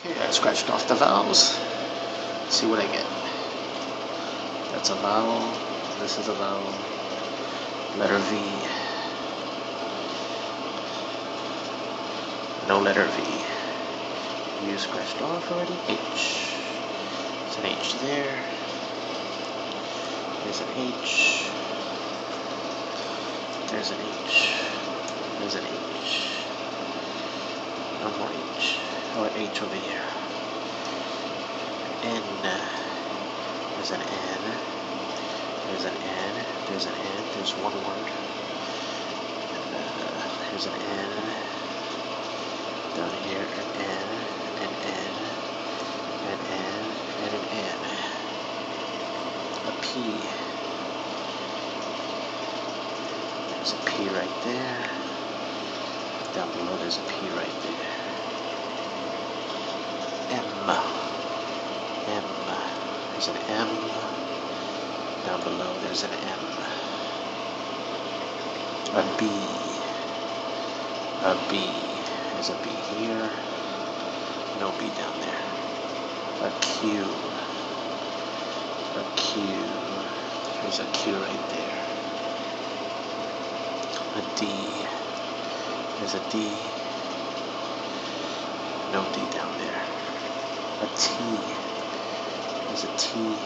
Okay, I scratched off the vowels. Let's see what I get. That's a vowel. This is a vowel. Letter V. No letter V. U scratched off already. H. There's an H there. There's an H. There's an H. There's an H. No more H. Oh, an H over here. N. There's an N. There's an N. There's an N. There's one word. And, there's an N. Down here, an N. An N. An N. And an N. A P. There's a P right there. Down below, there's a P right there. M. M. There's an M. Down below, there's an M. A B. A B. There's a B here. No B down there. A Q. A Q. There's a Q right there. A D. There's a D. No D down there. A T. There's a T.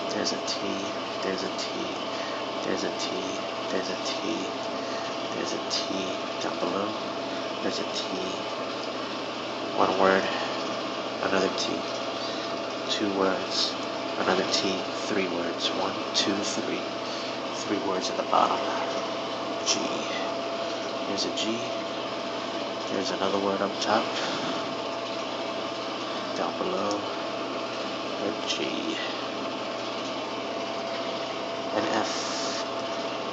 There's a T. There's a T. There's a T. There's a T. There's a T. Down below. There's a T. One word. Another T. Two words. Another T. Three words. 1, 2, 3. 3 words at the bottom. G. There's a G. There's another word up top. Down below. A G. An F.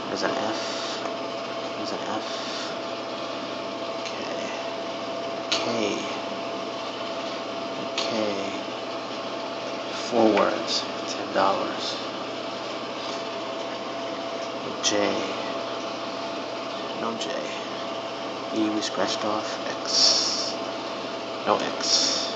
There's an F. There's an F. Okay. K. K. 4 words. $10. J. No J. E we scratched off. X. No X.